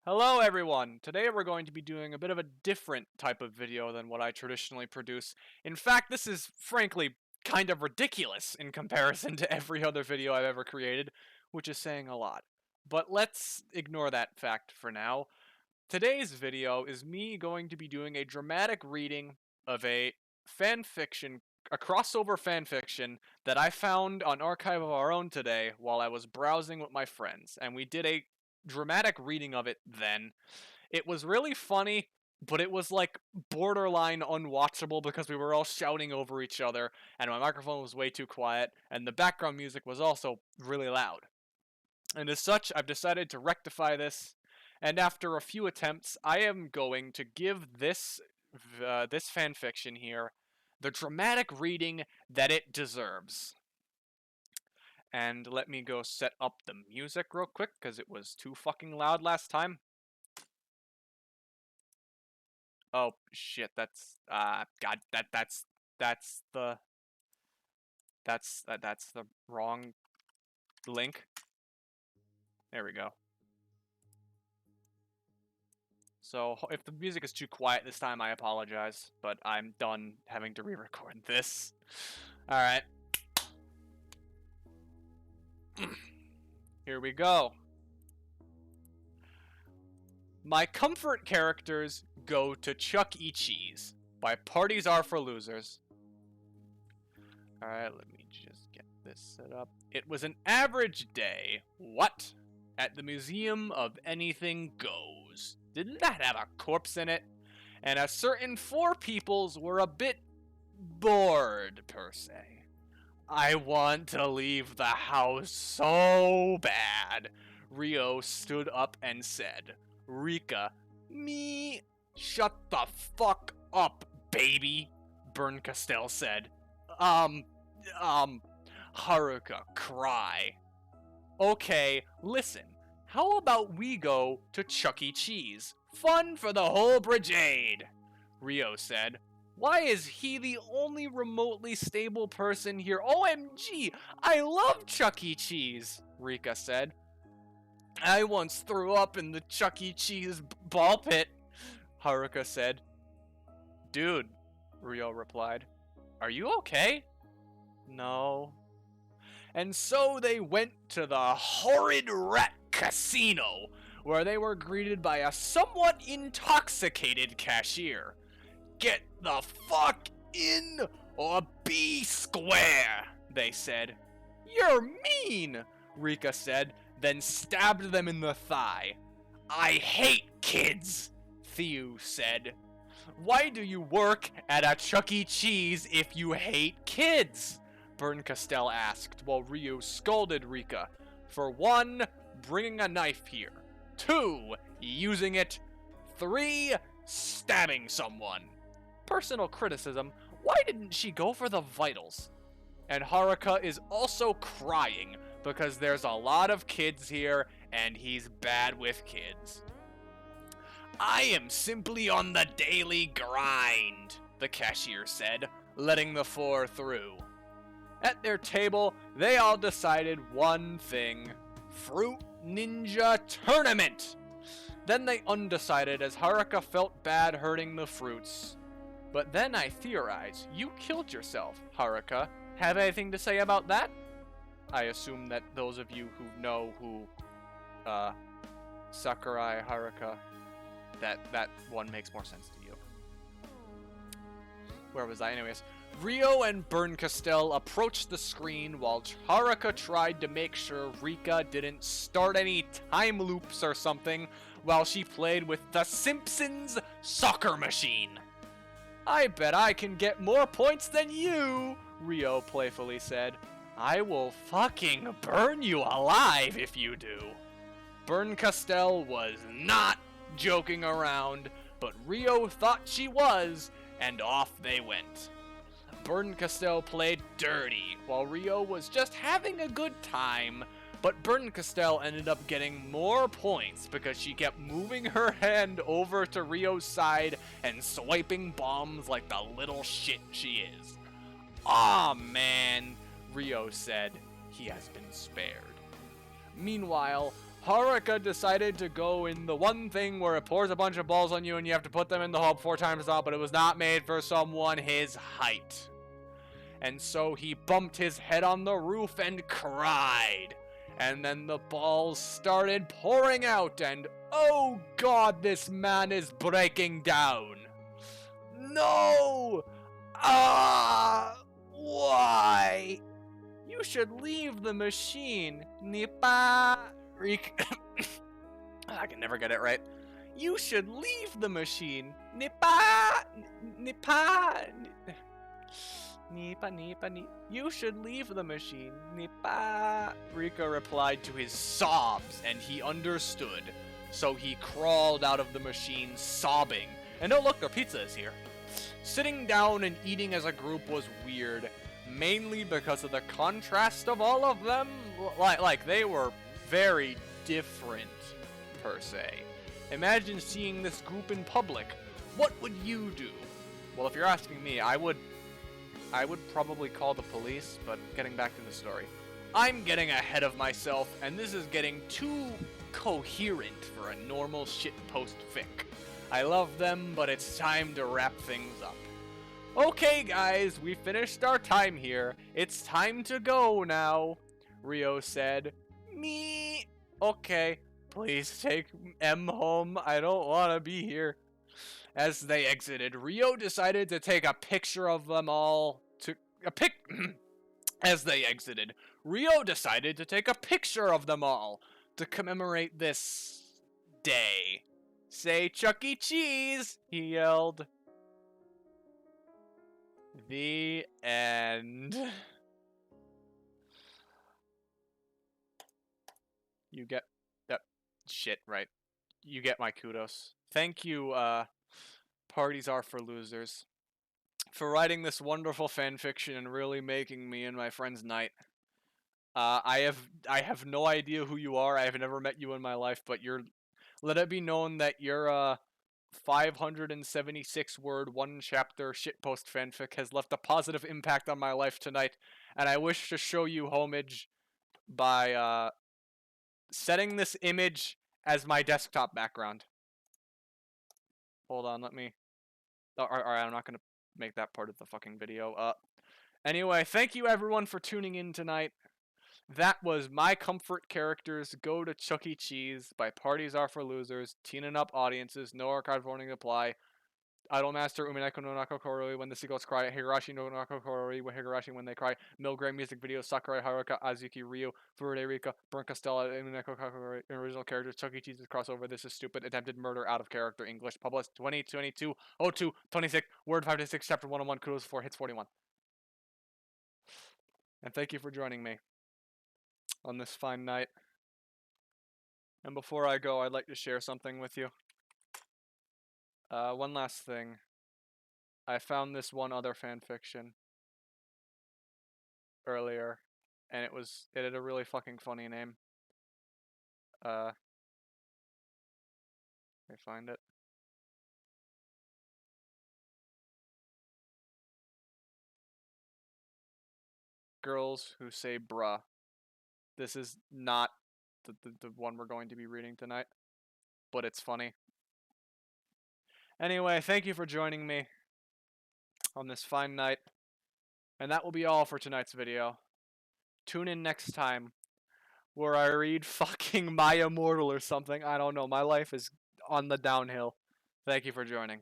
Hello everyone! Today we're going to be doing a bit of a different type of video than what I traditionally produce. In fact, this is frankly kind of ridiculous in comparison to every other video I've ever created, which is saying a lot. But let's ignore that fact for now. Today's video is me going to be doing a dramatic reading of a crossover fanfiction that I found on Archive of Our Own today while I was browsing with my friends, and we did a dramatic reading of it then. It was really funny, but it was like borderline unwatchable because we were all shouting over each other, and my microphone was way too quiet, and the background music was also really loud. And as such, I've decided to rectify this, and after a few attempts, I am going to give this fanfiction here the dramatic reading that it deserves. And let me go set up the music real quick, because it was too fucking loud last time. Oh, shit, that's, god, that's the wrong link. There we go. So, if the music is too quiet this time, I apologize, but I'm done having to re-record this. Alright. Here we go. My comfort characters go to Chuck E. Cheese by Parties Are For Losers. Alright, let me just get this set up. It was an average day. What? At the Museum of Anything Goes. Didn't that have a corpse in it? And a certain four peoples were a bit bored, per se. I want to leave the house so bad. Rio stood up and said, Rika, me, shut the fuck up, baby, Bern Castell said. Haruka, cry. Okay, listen, how about we go to Chuck E. Cheese? Fun for the whole brigade, Rio said. Why is he the only remotely stable person here? OMG, I love Chuck E. Cheese, Rika said. I once threw up in the Chuck E. Cheese ball pit, Haruka said. Dude, Rio replied. Are you okay? No. And so they went to the horrid rat casino, where they were greeted by a somewhat intoxicated cashier. Get the fuck in or be square, they said. You're mean, Rika said, then stabbed them in the thigh. I hate kids, Theo said. Why do you work at a Chuck E. Cheese if you hate kids? Bern Castell asked, while Ryu scolded Rika. For 1, bringing a knife here. 2, using it. 3, stabbing someone. Personal criticism, why didn't she go for the vitals? And Haruka is also crying because there's a lot of kids here and he's bad with kids. I am simply on the daily grind, the cashier said, letting the 4 through. At their table, they all decided one thing. Fruit Ninja Tournament! Then they undecided as Haruka felt bad hurting the fruits. But then I theorize, you killed yourself, Haruka. Have anything to say about that? I assume that those of you who know who, Sakurai, Haruka, that one makes more sense to you. Where was I? Anyways. Rio and Bern Castell approached the screen while Haruka tried to make sure Rika didn't start any time loops or something while she played with the Simpsons soccer machine. I bet I can get more points than you, Rio playfully said. I will fucking burn you alive if you do. Bern Castell was not joking around, but Rio thought she was, and off they went. Bern Castell played dirty, while Rio was just having a good time, but Bern Castell ended up getting more points because she kept moving her hand over to Rio's side and swiping bombs like the little shit she is. Aw, man, Rio said. He has been spared. Meanwhile, Haruka decided to go in the one thing where it pours a bunch of balls on you and you have to put them in the hole 4 times out, but it was not made for someone his height. And so he bumped his head on the roof and cried. And then the balls started pouring out, and oh god, this man is breaking down. No! Ah! Why? You should leave the machine. Nipa. I can never get it right. You should leave the machine. Nipa. Nipa. Nipa, nipa, nipa. You should leave the machine. Nipa. Rika replied to his sobs, and he understood. So he crawled out of the machine sobbing. And oh look, their pizza is here. Sitting down and eating as a group was weird, mainly because of the contrast of all of them. Like they were very different, per se. Imagine seeing this group in public. What would you do? Well, if you're asking me, I would probably call the police, but getting back to the story. I'm getting ahead of myself, and this is getting too coherent for a normal shitpost fic. I love them, but it's time to wrap things up. Okay, guys, we finished our time here. It's time to go now, Rio said. Me? Okay, please take M home. I don't want to be here. As they exited, Rio decided to take a picture of them all As they exited, Rio decided to take a picture of them all to commemorate this day. Say Chuck E. Cheese, he yelled. The end. You get that shit right. You get my kudos. Thank you, Parties Are for Losers, for writing this wonderful fanfiction and really making me and my friends' night. I have no idea who you are. I have never met you in my life, but let it be known that your 576 word, 1 chapter shitpost fanfic has left a positive impact on my life tonight, and I wish to show you homage by setting this image as my desktop background. Hold on, let me. Alright, I'm not gonna make that part of the fucking video. Anyway, thank you everyone for tuning in tonight. That was My Comfort Characters Go to Chuck E. Cheese by Parties Are for Losers, teen and up audiences, no archive warning apply. Idolmaster Umineko no Nako Koroi when the seagulls cry, Higurashi no Nako Koroi when Higurashi when they cry, Milgram music video, Sakurai Haruka, Azuki Ryu, Furude Rika, Brunka Stella, Umineko Koroi, original characters, Chuck E. Cheese's crossover, This Is Stupid, Attempted Murder, Out of Character, English, published 2022, 02, 26, Word 5 to 6, Chapter 101, Kudos 4, Hits 41. And thank you for joining me on this fine night. And before I go, I'd like to share something with you. One last thing. I found this one other fanfiction earlier, and it had a really fucking funny name. Let me find it. Girls Who Say Bruh. This is not the one we're going to be reading tonight, but it's funny. Anyway, thank you for joining me on this fine night, and that will be all for tonight's video. Tune in next time, where I read fucking My Immortal or something. I don't know, my life is on the downhill. Thank you for joining.